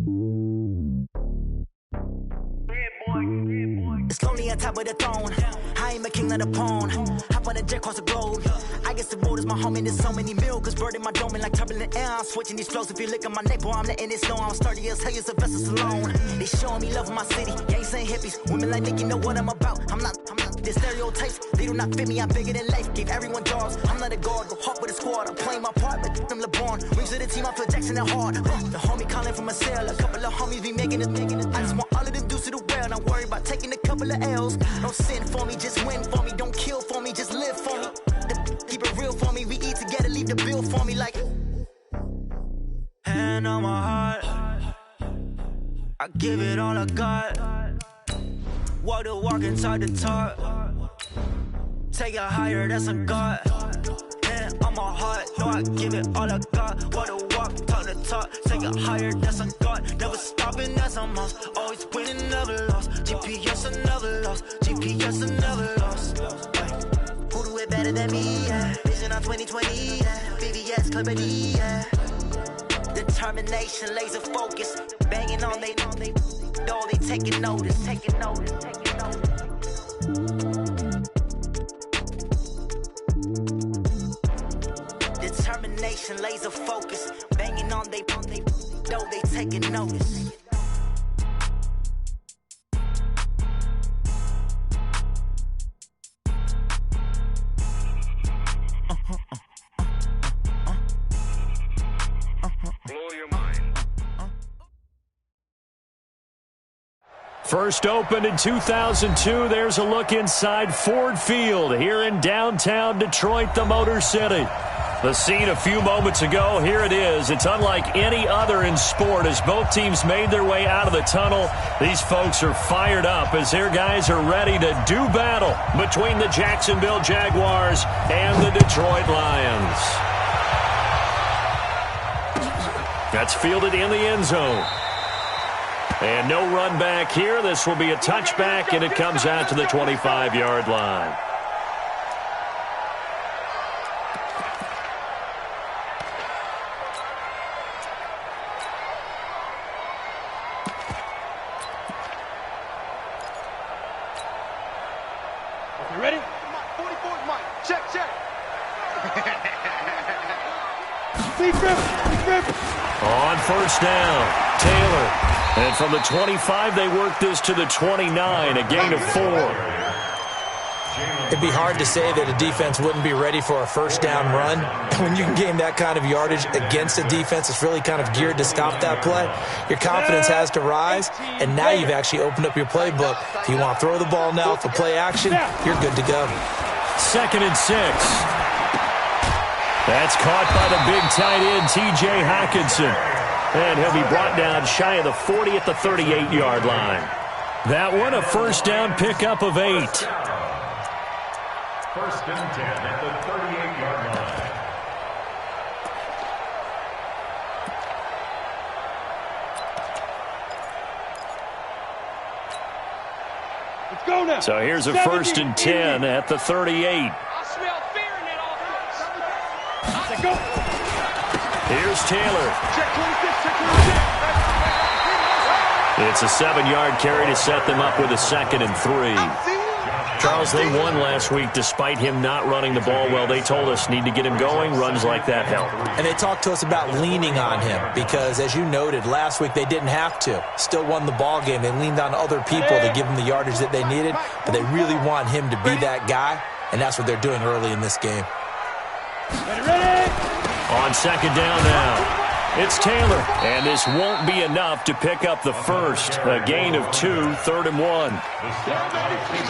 It's lonely on top of the throne. I ain't a king of the pawn. Hop on a jet across the globe. I guess the road is my home and there's so many miracles burning my dome and like turbulent air. I'm switching these flows. If you look at my neck, boy, I'm letting it snow. I'm sturdy as hell, as Sylvester Stallone. They showing me love in my city. Gangs ain't hippies. Women like Nick, you know what I'm about. I'm not the stereotypes. They do not fit me. I'm bigger than life. Gave everyone jobs. I'm not a guard. Go hard with a squad. I'm playing my part, but I'm LeBron. Rings to the team. I feel Jackson and hard. The homie calling from a cell. A couple of homies be making it. I just want all of them dudes to the well. Not worry about taking a couple of L's. Don't sin for me, just win for me. Don't kill for me, just live for me. Keep it real for me. We eat together, leave the bill for me like. Hand on my heart, I give it all I got. Walk the walk inside the talk. Take it higher, that's a God. Hand on my heart, no, I give it all I got. Walk the walk, talk the talk. Take it higher, that's a God. Never stopping, that's a must. Always winning, never lost. GPS, I never lost. GPS, I never lost. Who do it better than me? Yeah. Vision on 2020. Yeah. VVS, Clarity. Yeah. Determination, laser focus. Banging on they door, they taking notice. Taking notice. Determination, laser focus. Banging on they door, they taking notice. First opened in 2002, there's a look inside Ford Field here in downtown Detroit, the Motor City. The scene a few moments ago, here it is. It's unlike any other in sport as both teams made their way out of the tunnel. These folks are fired up as their guys are ready to do battle between the Jacksonville Jaguars and the Detroit Lions. That's fielded in the end zone. And no run back here. This will be a touchback, and it comes out to the 25-yard line. You ready? 44 Mike. Check. On first down, Taylor. And from the 25, they work this to the 29, a gain of 4. It'd be hard to say that a defense wouldn't be ready for a first down run. When you can gain that kind of yardage against a defense that's really kind of geared to stop that play, your confidence has to rise, and now you've actually opened up your playbook. If you want to throw the ball now for play action, you're good to go. 2nd and 6. That's caught by the big tight end, T.J. Hockenson. And he'll be brought down shy of the 40 at the 38-yard line. That one, a first down pickup of 8. First and 10 at the 38-yard line. Let's go now. So here's a 1st and 10 at the 38. I smell fear in that offense. Let's go. Here's Taylor. Check 26. It's a 7-yard carry to set them up with a 2nd and 3. Charles, they won last week despite him not running the ball well. They told us need to get him going. Runs like that help. And they talked to us about leaning on him because, as you noted, last week they didn't have to. Still won the ball game. They leaned on other people to give them the yardage that they needed, but they really want him to be that guy, and that's what they're doing early in this game. Ready? On 2nd down now. It's Taylor, and this won't be enough to pick up the first. A gain of 2, 3rd and 1.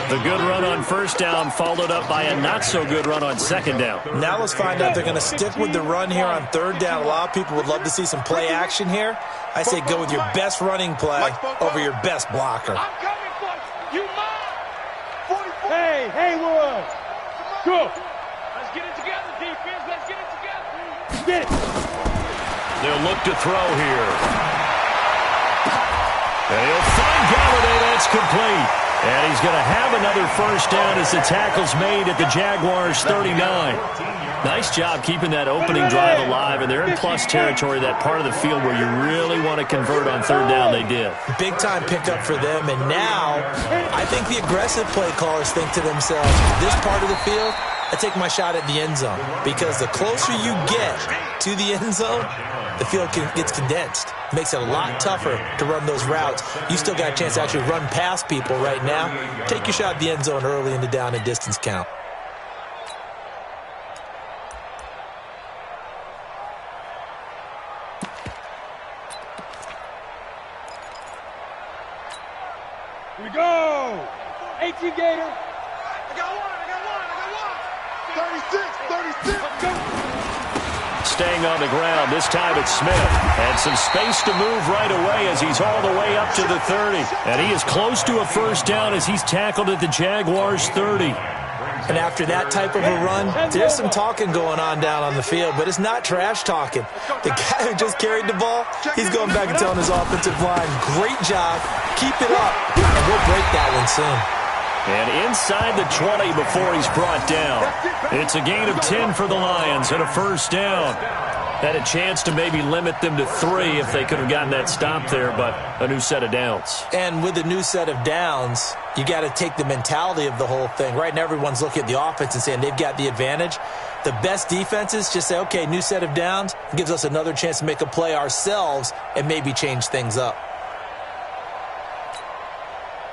The good run on first down followed up by a not-so-good run on 2nd down. Now let's find out if they're going to stick with the run here on 3rd down. A lot of people would love to see some play action here. I say go with your best running play over your best blocker. I'm coming for you. You mine. 44. Hey, Haywood. Go. Let's get it together, defense. Let's get it together. Get it. They'll look to throw here. And he'll find Galladay. That's complete. And he's going to have another first down as the tackle's made at the Jaguars' 39. Nice job keeping that opening drive alive, and they're in plus territory, that part of the field where you really want to convert on third down. They did. Big-time pickup for them, and now I think the aggressive play callers think to themselves, this part of the field, I take my shot at the end zone, because the closer you get to the end zone, the field gets condensed. It makes it a lot tougher to run those routes. You still got a chance to actually run past people right now. Take your shot at the end zone early in the down and distance count. Here we go. 18 Gator. I got one. 36. Let's go. Staying on the ground. This time it's Smith. And some space to move right away as he's all the way up to the 30. And he is close to a first down as he's tackled at the Jaguars' 30. And after that type of a run, there's some talking going on down on the field, but it's not trash talking. The guy who just carried the ball, he's going back and telling his offensive line, great job, keep it up, and we'll break that one soon. And inside the 20 before he's brought down. It's a gain of 10 for the Lions and a first down. Had a chance to maybe limit them to 3 if they could have gotten that stop there, but a new set of downs. And with a new set of downs, you got to take the mentality of the whole thing. Right now everyone's looking at the offense and saying they've got the advantage. The best defenses just say, okay, new set of downs, gives us another chance to make a play ourselves and maybe change things up.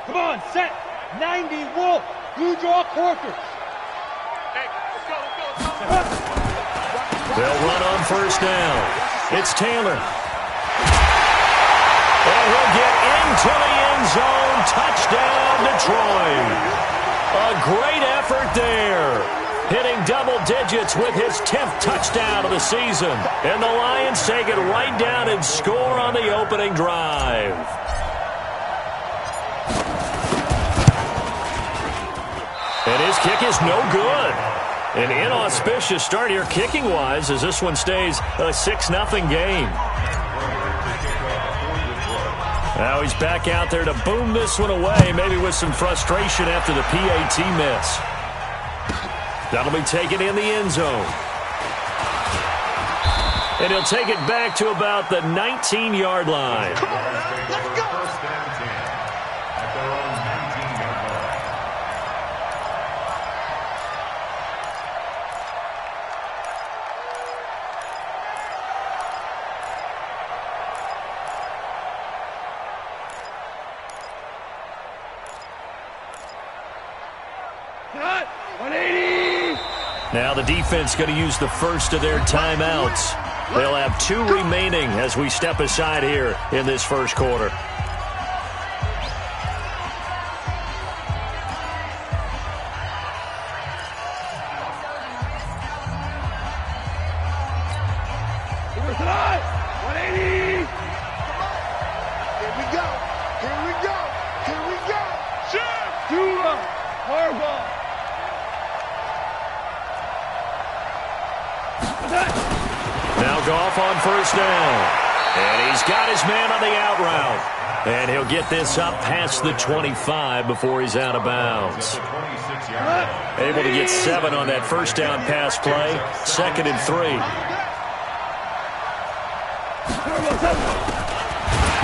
Come on, set. 90 Wolf. Blue draw quarters. Hey, let's go. They'll run on first down. It's Taylor. And he'll get into the end zone. Touchdown, Detroit. A great effort there. Hitting double digits with his 10th touchdown of the season. And the Lions take it right down and score on the opening drive. And his kick is no good. An inauspicious start here kicking-wise as this one stays a 6-0 game. Now he's back out there to boom this one away, maybe with some frustration after the PAT miss. That'll be taken in the end zone. And he'll take it back to about the 19-yard line. Let's go. Now the defense going to use the first of their timeouts. They'll have 2 remaining as we step aside here in this first quarter. On first down. And he's got his man on the out route. And he'll get this up past the 25 before he's out of bounds. Able to get 7 on that first down pass play. 2nd and 3.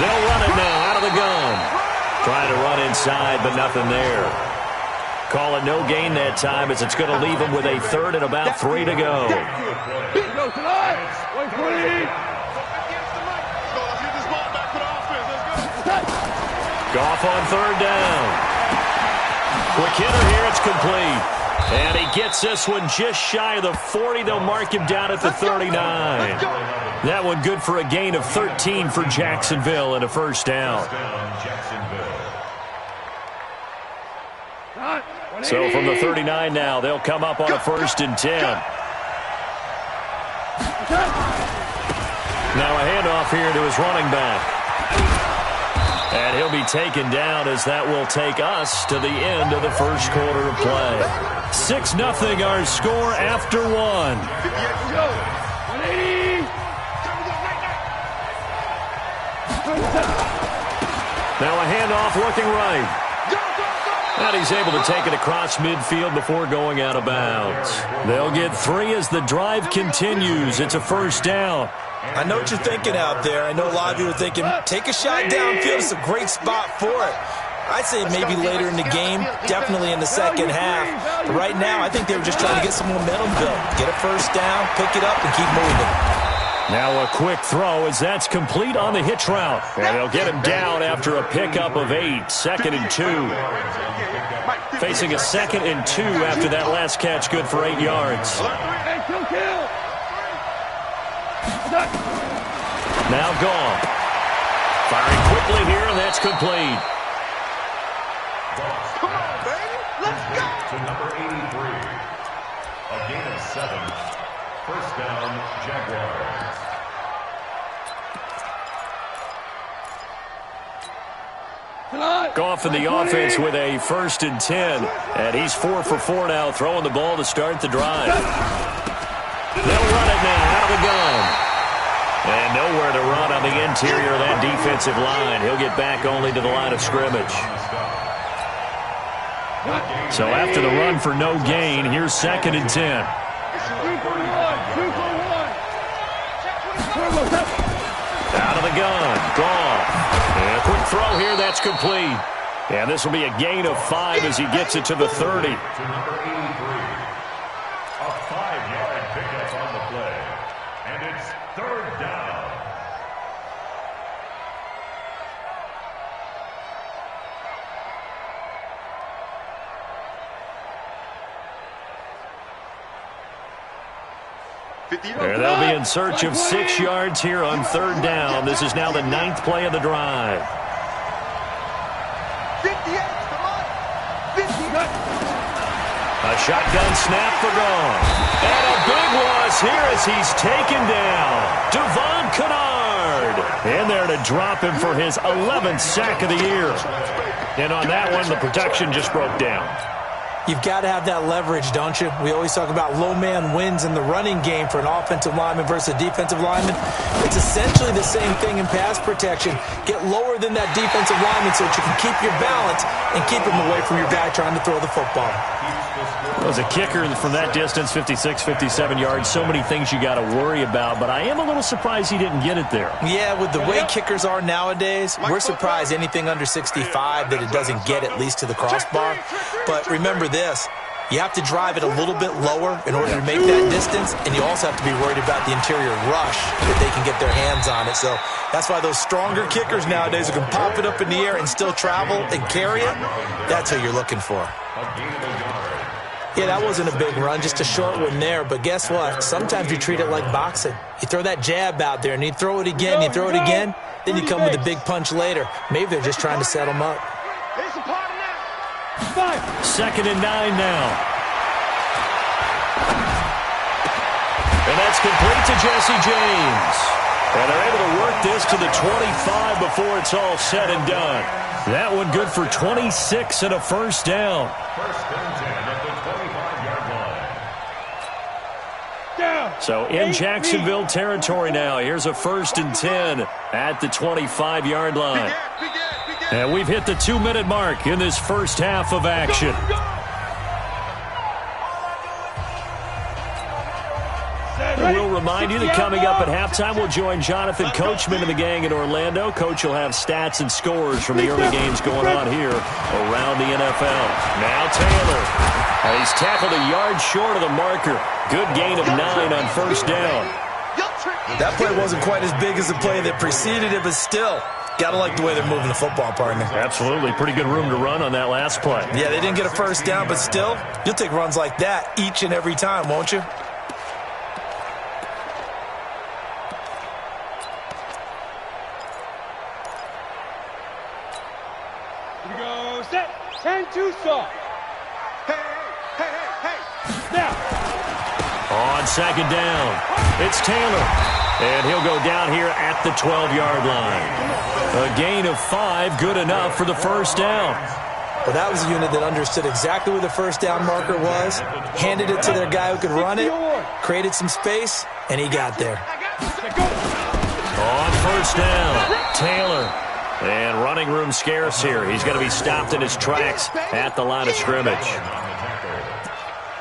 They'll run it now out of the gun. Trying to run inside, but nothing there. Call it no gain that time as it's going to leave him with a 3rd and about 3 to go. Goff on 3rd down. Quick hitter here, it's complete. And he gets this one just shy of the 40. They'll mark him down at the 39. That one good for a gain of 13 for Jacksonville and a first down. So from the 39 now, they'll come up on a 1st and 10. Now a handoff here to his running back. And he'll be taken down as that will take us to the end of the first quarter of play. 6-0 our score after 1. Now a handoff looking right. And he's able to take it across midfield before going out of bounds. They'll get 3 as the drive continues. It's a first down. I know what you're thinking out there. I know a lot of you are thinking, take a shot downfield. It's a great spot for it. I'd say maybe later in the game, definitely in the second half. But right now, I think they were just trying to get some momentum built. Get a first down, pick it up, and keep moving. Now a quick throw as that's complete on the hitch route. And they'll get him down after a pickup of 8. 2nd and 2. Facing a 2nd and 2 after that last catch, good for 8 yards. Now gone. Firing quickly here, and that's complete. Come on, baby. Let's go. To number 83. A gain of 7. First down, Jaguars. Goff in the offense with a 1st and 10. And he's 4 for 4 now, throwing the ball to start the drive. They'll run it now out of the gun. And nowhere to run on the interior of that defensive line. He'll get back only to the line of scrimmage. So after the run for no gain, here's 2nd and 10. Out of the gun, Goff. And a quick throw here, that's complete. And this will be a gain of 5 as he gets it to the 30. To number 83. A 5-yard pickup on the play. And it's 3rd down. And they'll be in search of 6 yards here on 3rd down. This is now the 9th play of the drive. 58, come on. 58. A shotgun snap for Goff. And a big loss here as he's taken down. Devon Kennard in there to drop him for his 11th sack of the year. And on that one, the protection just broke down. You've got to have that leverage, don't you? We always talk about low man wins in the running game for an offensive lineman versus a defensive lineman. It's essentially the same thing in pass protection. Get lower than that defensive lineman so that you can keep your balance and keep him away from your guy trying to throw the football. Well, as a kicker from that distance, 56, 57 yards, so many things you got to worry about, but I am a little surprised he didn't get it there. Yeah, with the way kickers are nowadays, we're surprised anything under 65 that it doesn't get at least to the crossbar. But remember this, you have to drive it a little bit lower in order to make that distance, and you also have to be worried about the interior rush that they can get their hands on it. So that's why those stronger kickers nowadays who can pop it up in the air and still travel and carry it, that's who you're looking for. Yeah, that wasn't a big run, just a short one there. But guess what? Sometimes you treat it like boxing. You throw that jab out there, and you throw it again, you throw it again, then you come with a big punch later. Maybe they're just trying to set them up. 2nd and 9 now. And that's complete to Jesse James. And they're able to work this to the 25 before it's all said and done. That one good for 26 and a first down. First and 10 at the 25-yard line. So in Jacksonville territory now. Here's a 1st and 10 at the 25-yard line. And we've hit the 2-minute mark in this first half of action. And we'll remind you that coming up at halftime, we'll join Jonathan Coachman and the gang in Orlando. Coach will have stats and scores from the early games going on here around the NFL. Now Taylor. He's tackled a yard short of the marker. Good gain of 9 on first down. That play wasn't quite as big as the play that preceded it, but still, gotta like the way they're moving the football, partner. Absolutely. Pretty good room to run on that last play. Yeah, they didn't get a first down, but still, you'll take runs like that each and every time, won't you? Here we go, set, 10-2 stop. Hey. Now. On second down, it's Taylor. And he'll go down here at the 12-yard line. A gain of 5, good enough for the first down. Well, that was a unit that understood exactly where the first down marker was, handed it to their guy who could run it, created some space, and he got there. On first down, Taylor. And running room scarce here. He's going to be stopped in his tracks at the line of scrimmage.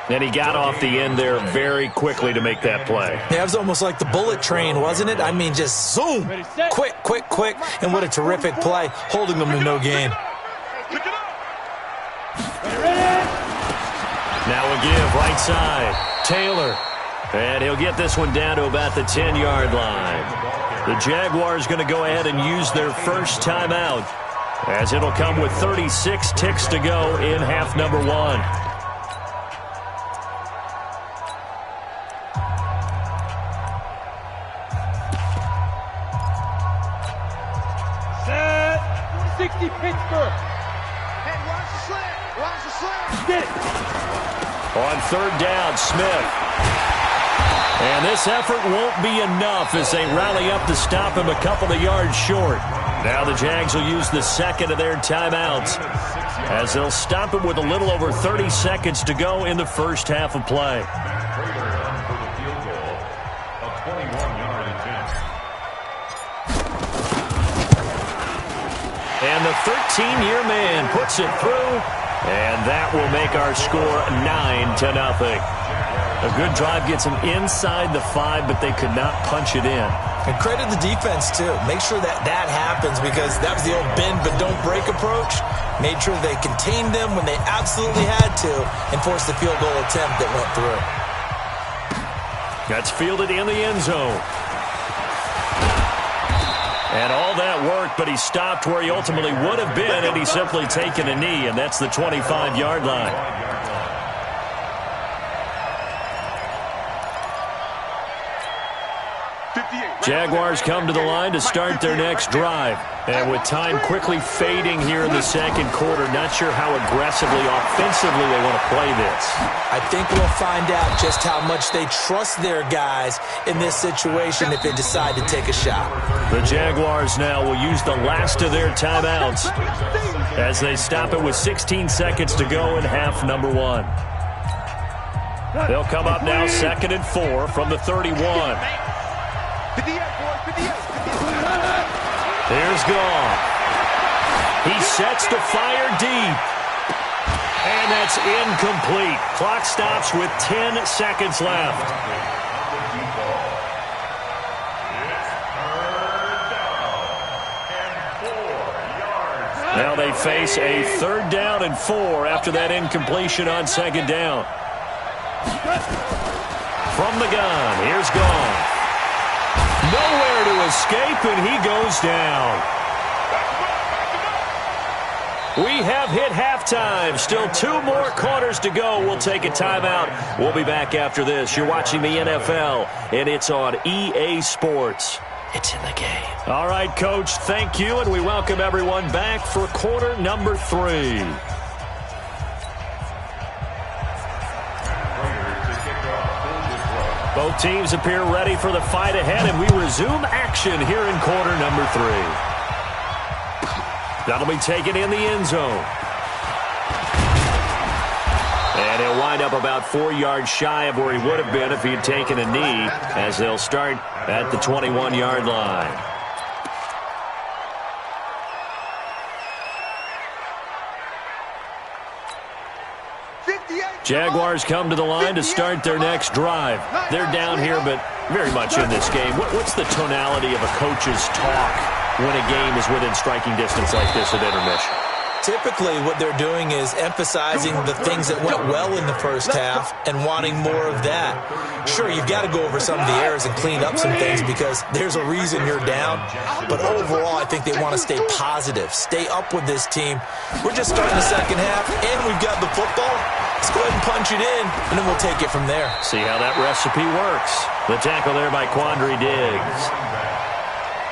And he got off the end there very quickly to make that play. Yeah, it was almost like the bullet train, wasn't it? I mean, just zoom. Quick, quick, quick. And what a terrific play, holding them to no gain. Now a give, right side. Taylor. And he'll get this one down to about the 10-yard line. The Jaguars going to go ahead and use their first timeout, as it'll come with 36 ticks to go in half number 1. Set. 60 Pittsburgh. Hey, watch the slant. Watch the slant. Get it. On third down, Smith. And this effort won't be enough as they rally up to stop him a couple of yards short. Now the Jags will use the second of their timeouts, as they'll stop him with a little over 30 seconds to go in the first half of play. And the 13-year man puts it through, and that will make our score 9-0. A good drive gets them inside the 5, but they could not punch it in. And credit the defense, too. Make sure that happens, because that was the old bend but don't break approach. Made sure they contained them when they absolutely had to and forced the field goal attempt that went through. That's fielded in the end zone. And all that work, but he stopped where he ultimately would have been had he simply taken a knee, and that's the 25-yard line. Jaguars come to the line to start their next drive. And with time quickly fading here in the second quarter, not sure how aggressively, offensively they want to play this. I think we'll find out just how much they trust their guys in this situation if they decide to take a shot. The Jaguars now will use the last of their timeouts as they stop it with 16 seconds to go in half number 1. They'll come up now 2nd and 4 from the 31. Here's Goff. He sets to fire deep. And that's incomplete. Clock stops with 10 seconds left. Now they face a 3rd down and 4 after that incompletion on 2nd down. From the gun, here's Goff. Nowhere to escape, and he goes down. We have hit halftime. Still 2 more quarters to go. We'll take a timeout. We'll be back after this. You're watching the NFL, and it's on EA Sports. It's in the game. All right, Coach, thank you, and we welcome everyone back for quarter number 3. Both teams appear ready for the fight ahead, and we resume action here in quarter number 3. That'll be taken in the end zone. And he'll wind up about 4 yards shy of where he would have been if he had taken a knee, as they'll start at the 21-yard line. Jaguars come to the line to start their next drive. They're down here, but very much in this game. What's the tonality of a coach's talk when a game is within striking distance like this at intermission? Typically, what they're doing is emphasizing the things that went well in the first half and wanting more of that. Sure, you've got to go over some of the errors and clean up some things because there's a reason you're down. But overall, I think they want to stay positive, stay up with this team. We're just starting the second half, and we've got the football. Let's go ahead and punch it in, and then we'll take it from there. See how that recipe works. The tackle there by Quandre Diggs.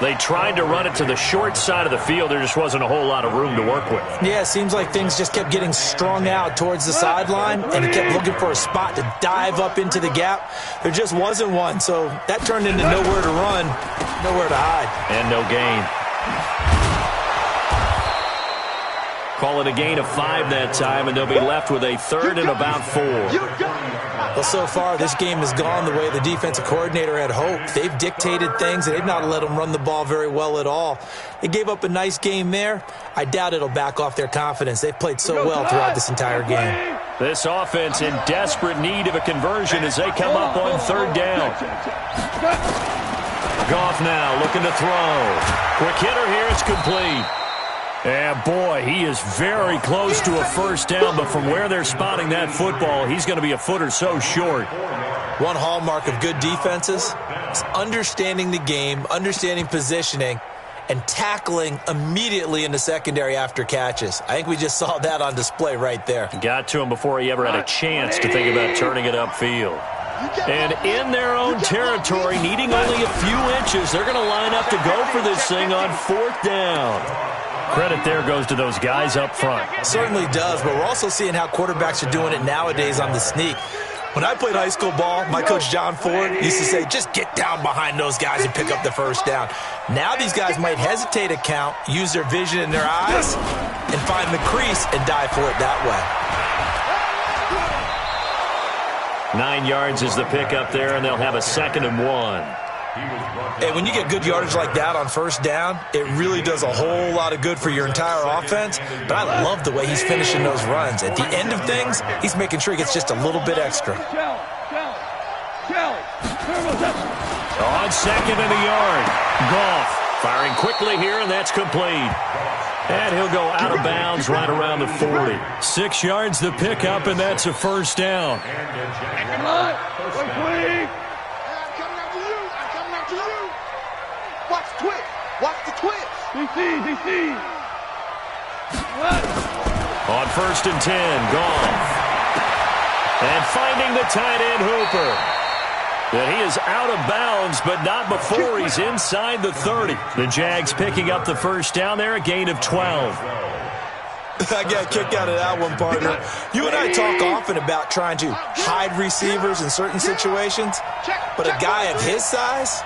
They tried to run it to the short side of the field. There just wasn't a whole lot of room to work with. Yeah, it seems like things just kept getting strung out towards the sideline, and he kept looking for a spot to dive up into the gap. There just wasn't one, so that turned into nowhere to run, nowhere to hide. And no gain. Call it a gain of 5 that time, and they'll be left with a 3rd and about 4. Well, so far, this game has gone the way the defensive coordinator had hoped. They've dictated things, and they've not let them run the ball very well at all. They gave up a nice game there. I doubt it'll back off their confidence. They've played so well throughout this entire game. This offense in desperate need of a conversion as they come up on third down. Goff now looking to throw. Quick hitter here, it's complete. And boy, he is very close to a first down, but from where they're spotting that football, he's going to be a foot or so short. One hallmark of good defenses is understanding the game, understanding positioning, and tackling immediately in the secondary after catches. I think we just saw that on display right there. Got to him before he ever had a chance to think about turning it upfield. And in their own territory, needing only a few inches, they're going to line up to go for this thing on fourth down. Credit there goes to those guys up front. Certainly does, but we're also seeing how quarterbacks are doing it nowadays on the sneak. When I played high school ball, my coach John Ford used to say, just get down behind those guys and pick up the first down. Now these guys might hesitate to count, use their vision in their eyes, and find the crease and dive for it that way. 9 yards is the pickup there, and they'll have a 2nd and 1. Hey, when you get good yardage like that on first down, it really does a whole lot of good for your entire offense. But I love the way he's finishing those runs. At the end of things, he's making sure he gets just a little bit extra. On 2nd and a yard. Goff firing quickly here, and that's complete. And he'll go out of bounds right around the 40. 6 yards the pickup, and that's a first down. Watch the twist. Watch the twist. DC. On 1st and 10, Goff. And finding the tight end Hooper. That he is out of bounds, but not before he's inside the 30. The Jags picking up the first down there, a gain of 12. I got a kick out of that one, partner. You and I talk often about trying to hide receivers in certain situations, but a guy of his size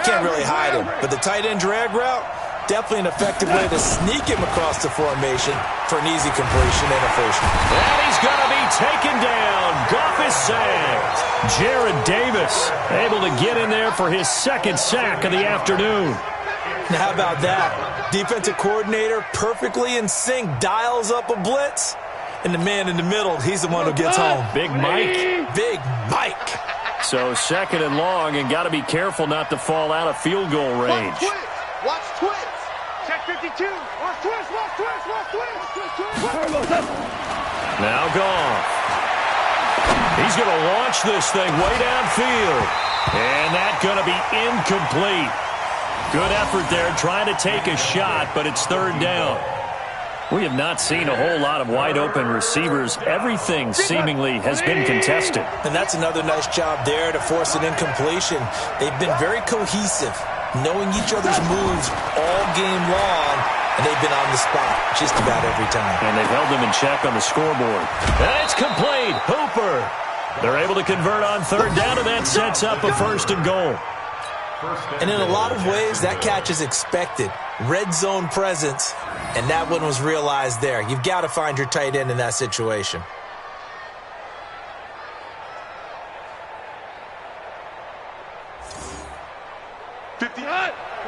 can't really hide him. But the tight end drag route, definitely an effective way to sneak him across the formation for an easy completion and a first. And he's going to be taken down. Goff is sacked. Jared Davis able to get in there for his 2nd sack of the afternoon. Now, how about that? Defensive coordinator perfectly in sync, dials up a blitz, and the man in the middle, he's the one who gets home. Big Mike. Big Mike. So 2nd and long, and got to be careful not to fall out of field goal range. Watch twist. Check 52. Watch twist. Now Goff. He's going to launch this thing way downfield. And that's going to be incomplete. Good effort there trying to take a shot, but it's 3rd down. We have not seen a whole lot of wide-open receivers. Everything seemingly has been contested. And that's another nice job there to force an incompletion. They've been very cohesive, knowing each other's moves all game long, and they've been on the spot just about every time. And they've held them in check on the scoreboard. And it's complete. Hooper. They're able to convert on 3rd down, and that sets up a 1st and goal. And in a lot of ways, that catch is expected. Red zone presence, and that one was realized there. You've got to find your tight end in that situation.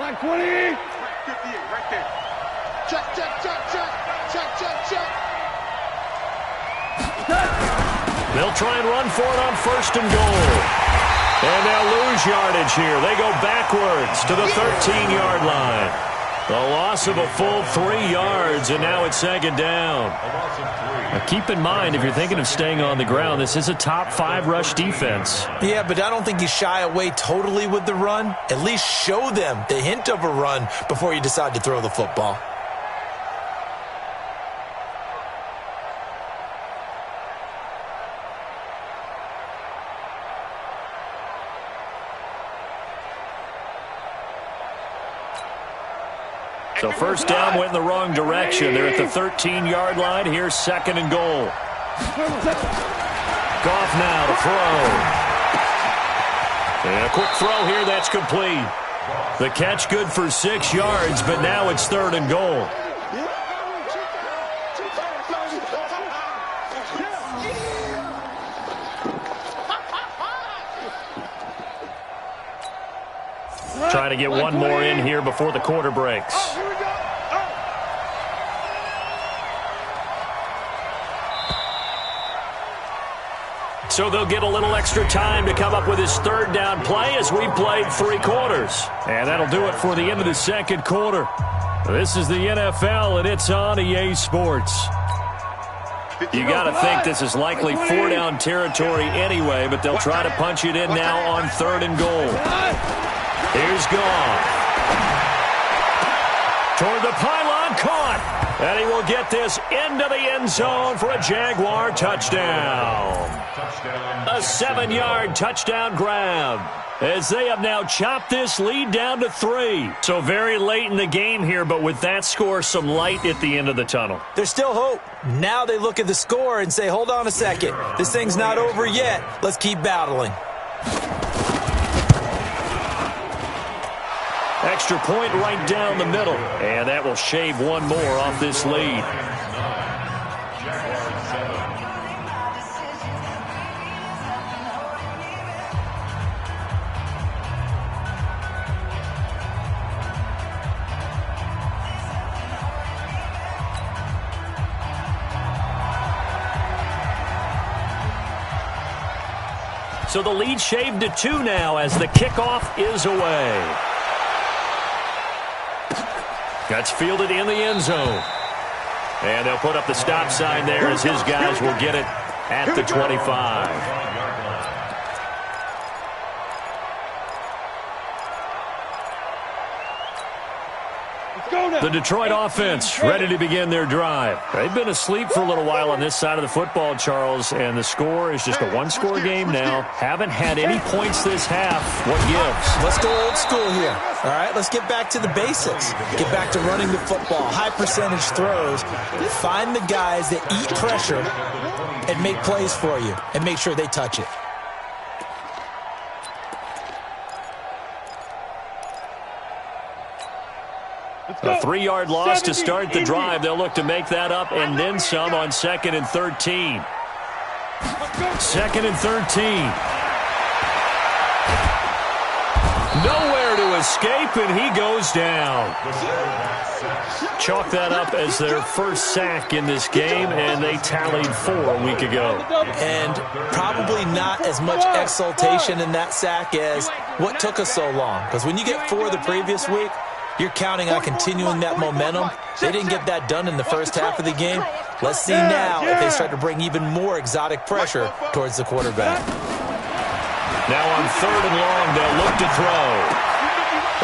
Line 20. 58, right there. Check. They'll try and run for it on 1st and goal. And they'll lose yardage here. They go backwards to the 13-yard line. The loss of a full 3 yards, and now it's 2nd down. Now keep in mind, if you're thinking of staying on the ground, this is a top 5 rush defense. Yeah, but I don't think you shy away totally with the run. At least show them the hint of a run before you decide to throw the football. So 1st down went in the wrong direction. They're at the 13-yard line. Here's 2nd and goal. Goff now to throw. And a quick throw here. That's complete. The catch good for 6 yards, but now it's 3rd and goal. to get one more in here before the quarter breaks. Here we go. So they'll get a little extra time to come up with his third down play as we played 3 quarters. And that'll do it for the end of the second quarter. This is the NFL, and it's on EA Sports. You got to think this is likely 4-down territory anyway, but they'll try to punch it in now on 3rd and goal. Here's Goff. Toward the pylon, caught. And he will get this into the end zone for a Jaguar touchdown. A 7-yard touchdown grab, as they have now chopped this lead down to 3. So very late in the game here, but with that score, some light at the end of the tunnel. There's still hope. Now they look at the score and say, hold on a second. This thing's not over yet. Let's keep battling. Extra point right down the middle, and that will shave one more off this lead. So the lead shaved to 2 now as the kickoff is away. That's fielded in the end zone. And they'll put up the stop sign there as his guys will get it at the 25. The Detroit offense ready to begin their drive. They've been asleep for a little while on this side of the football, Charles, and the score is just a one-score game now. Haven't had any points this half. What gives? Let's go old school here. All right, let's get back to the basics. Get back to running the football, high percentage throws. Find the guys that eat pressure and make plays for you and make sure they touch it. A 3-yard loss to start the drive. They'll look to make that up and then some on 2nd and 13. 2nd and 13. Nowhere to escape, and he goes down. Chalk that up as their first sack in this game, and they tallied 4 a week ago. And probably not as much exultation in that sack as what took us so long. Because when you get 4 the previous week, you're counting on continuing that momentum. They didn't get that done in the first half of the game. Let's see now if they start to bring even more exotic pressure towards the quarterback. Now on 3rd and long, they'll look to throw.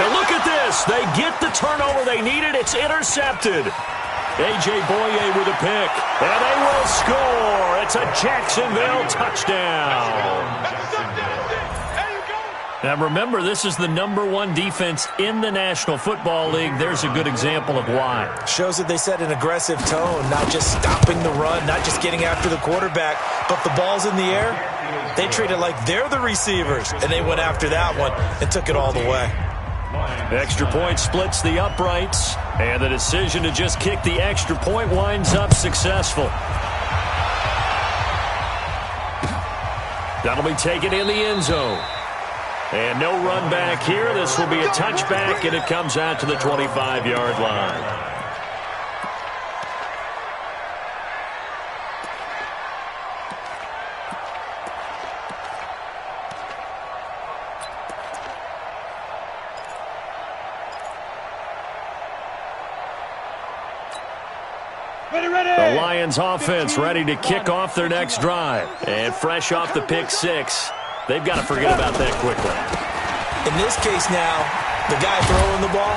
And look at this. They get the turnover they needed. It's intercepted. A.J. Boye with a pick. And they will score. It's a Jacksonville touchdown. Now, remember, this is the #1 defense in the National Football League. There's a good example of why. Shows that they set an aggressive tone, not just stopping the run, not just getting after the quarterback, but the ball's in the air. They treat it like they're the receivers, and they went after that one and took it all the way. Extra point splits the uprights, and the decision to just kick the extra point winds up successful. That'll be taken in the end zone. And no run back here. This will be a touchback, and it comes out to the 25-yard line. The Lions offense ready to kick off their next drive. And fresh off the pick 6. They've got to forget about that quickly. In this case now, the guy throwing the ball,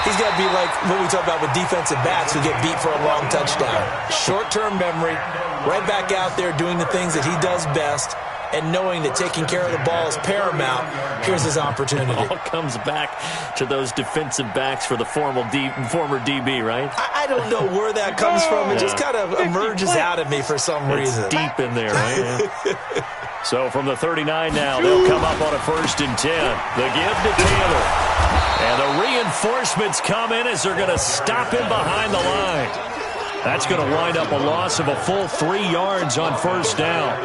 he's got to be like what we talk about with defensive backs who get beat for a long touchdown. Short-term memory, right back out there doing the things that he does best, and knowing that taking care of the ball is paramount. Here's his opportunity. It all comes back to those defensive backs for the former DB, right? I don't know where that comes from. It just kind of emerges out of me for some reason. It's deep in there, right? So from the 39 now, they'll come up on a 1st and 10. The give to Taylor. And the reinforcements come in as they're going to stop him behind the line. That's going to wind up a loss of a full 3 yards on first down.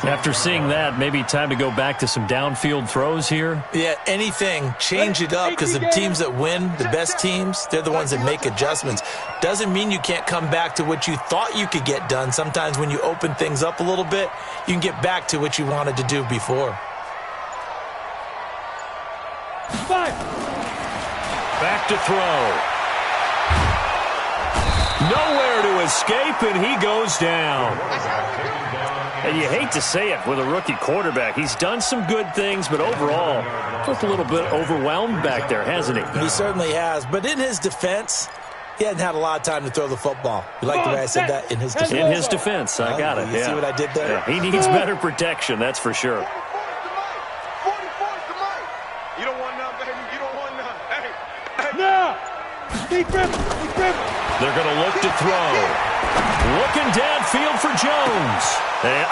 After seeing that, maybe time to go back to some downfield throws here. Yeah, anything. Change it up, because the teams that win, the best teams, they're the ones that make adjustments. Doesn't mean you can't come back to what you thought you could get done. Sometimes when you open things up a little bit, you can get back to what you wanted to do before. Back to throw. Nowhere to escape, and he goes down. And you hate to say it with a rookie quarterback. He's done some good things, but overall, looked a little bit overwhelmed back there, hasn't he? He certainly has. But in his defense, he hasn't had a lot of time to throw the football. You like the way I said that? In his defense. In his defense, I got it. You see what I did there? Yeah, he needs better protection, that's for sure. You don't want none, baby. You don't want none. Hey. Now! Deep grip. They're going to look to throw. Looking downfield for Jones. And,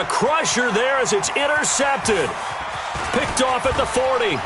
a crusher there as it's intercepted. Picked off at the 40.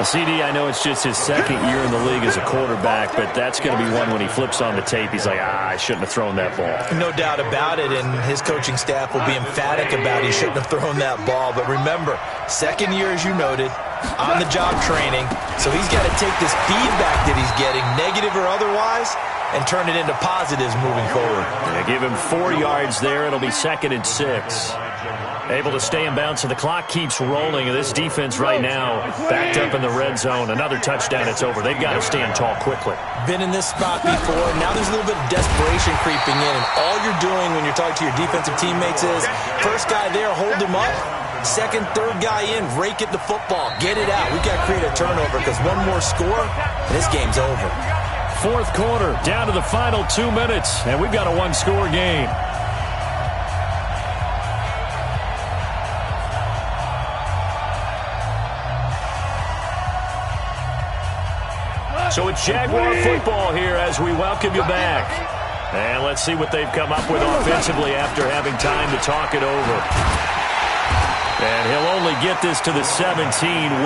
CD, I know it's just his second year in the league as a quarterback, but that's going to be one when he flips on the tape. He's like, I shouldn't have thrown that ball. No doubt about it, and his coaching staff will be emphatic about he shouldn't have thrown that ball. But remember, second year, as you noted, on-the-job training, so he's got to take this feedback that he's getting, negative or otherwise, and turn it into positives moving forward. Yeah, give him 4 yards there. It'll be 2nd and 6. Able to stay in bounds, so the clock keeps rolling. And this defense right now backed up in the red zone. Another touchdown, it's over. They've got to stand tall quickly. Been in this spot before. Now there's a little bit of desperation creeping in. And all you're doing when you're talking to your defensive teammates is, first guy there, hold him up. Second, third guy in, rake at the football. Get it out. We've got to create a turnover, because one more score, and this game's over. Fourth quarter, down to the final 2 minutes, and we've got a one-score game. So it's Jaguar football here as we welcome you back. And let's see what they've come up with offensively after having time to talk it over. And he'll only get this to the 17,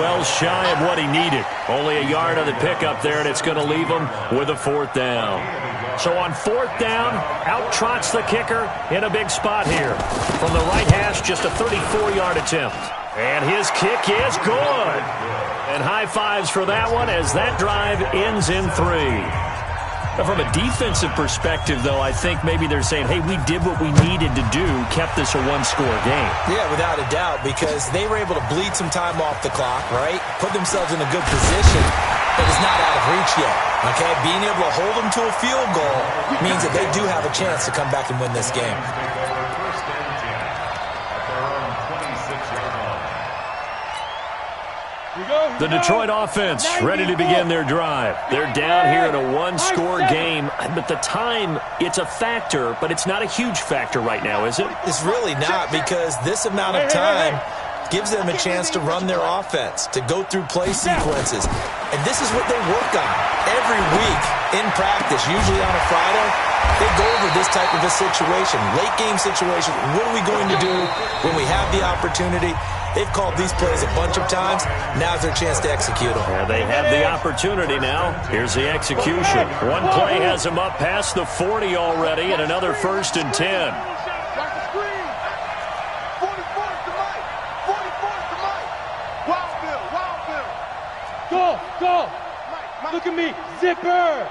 well shy of what he needed. Only a yard on the pickup there, and it's going to leave him with a 4th down. So on 4th down, out trots the kicker in a big spot here. From the right hash, just a 34-yard attempt. And his kick is good. And high fives for that one as that drive ends in 3. From a defensive perspective, though, I think maybe they're saying, hey, we did what we needed to do, kept this a one-score game. Yeah, without a doubt, because they were able to bleed some time off the clock, right? Put themselves in a good position, but it's not out of reach yet, okay? Being able to hold them to a field goal means that they do have a chance to come back and win this game. The Detroit offense ready to begin their drive. They're down here in a one-score game, but the time, it's a factor, but it's not a huge factor right now, is it? It's really not, because this amount of time gives them a chance to run their offense, to go through play sequences. And this is what they work on every week in practice, usually on a Friday. They go over this type of a situation, late-game situation. What are we going to do when we have the opportunity? They've called these plays a bunch of times. Now's their chance to execute them. Yeah, they have the opportunity now. Here's the execution. One play has them up past the 40 already, and another 1st and 10. Go! Look at me, zipper!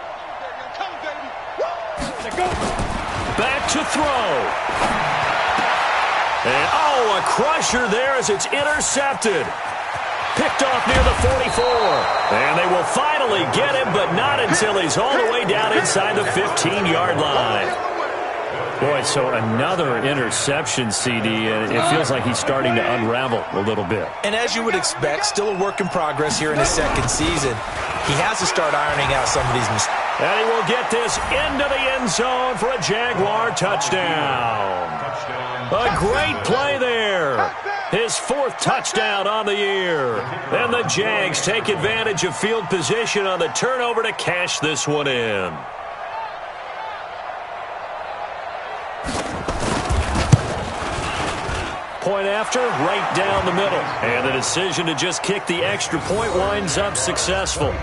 Back to throw. And, a crusher there as it's intercepted. Picked off near the 44. And they will finally get him, but not until he's all the way down inside the 15-yard line. Boy, so another interception, CD, and it feels like he's starting to unravel a little bit. And as you would expect, still a work in progress here in his second season. He has to start ironing out some of these mistakes. And he will get this into the end zone for a Jaguar touchdown. A great play there. His 4th touchdown on the year. And the Jags take advantage of field position on the turnover to cash this one in. point after, right down the middle. And the decision to just kick the extra point winds up successful.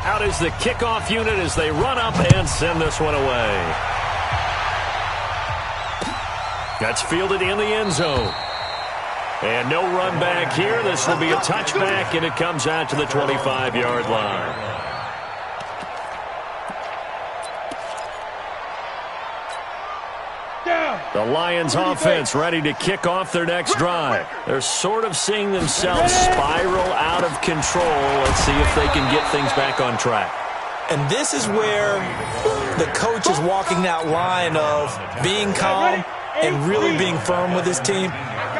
Out is the kickoff unit as they run up and send this one away. That's fielded in the end zone. And no run back here. This will be a touchback, and it comes out to the 25-yard line. The Lions offense ready to kick off their next drive. They're sort of seeing themselves spiral out of control. Let's see if they can get things back on track. And this is where the coach is walking that line of being calm and really being firm with his team.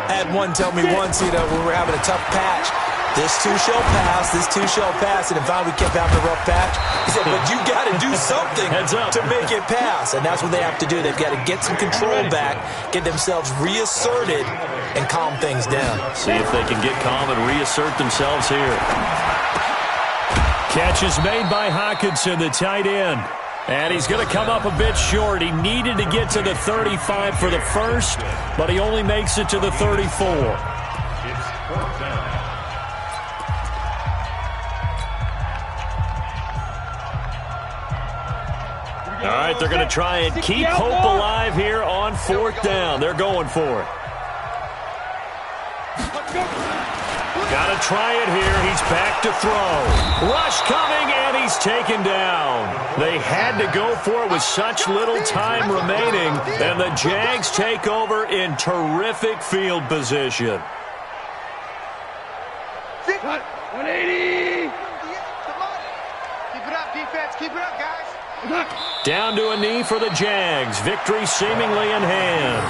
I had one tell me once, when we were having a tough patch, this too shall pass, this too shall pass, and finally we kept having a rough patch. He said, but you got to do something to make it pass, and that's what they have to do. They've got to get some control back, get themselves reasserted, and calm things down. See if they can get calm and reassert themselves here. Catch is made by Hawkinson, the tight end. And he's going to come up a bit short. He needed to get to the 35 for the first, but he only makes it to the 34. It's fourth down. All right, they're going to try and keep hope alive here on fourth down. They're going for it. Got to try it here. He's back to throw. Rush coming, and he's taken down. They had to go for it with such little time remaining, and the Jags take over in terrific field position. 180. Keep it up, defense. Keep it up, guys. Down to a knee for the Jags. Victory seemingly in hand.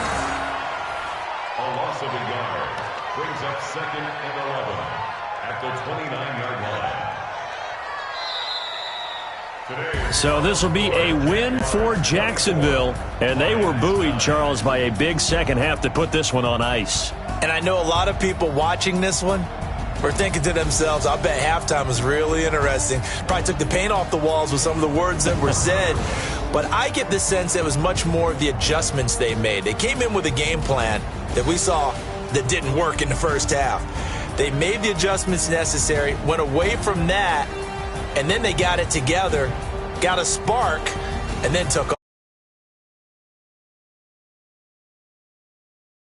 A loss of a yard brings up second and 11 at the 29-yard line. So this will be a win for Jacksonville, and they were buoyed, Charles, by a big second half to put this one on ice. And I know a lot of people watching this one were thinking to themselves, I bet halftime was really interesting. Probably took the paint off the walls with some of the words that were said. But I get the sense it was much more of the adjustments they made. They came in with a game plan that we saw that didn't work in the first half. They made the adjustments necessary, went away from that, and then they got it together, got a spark, and then took off.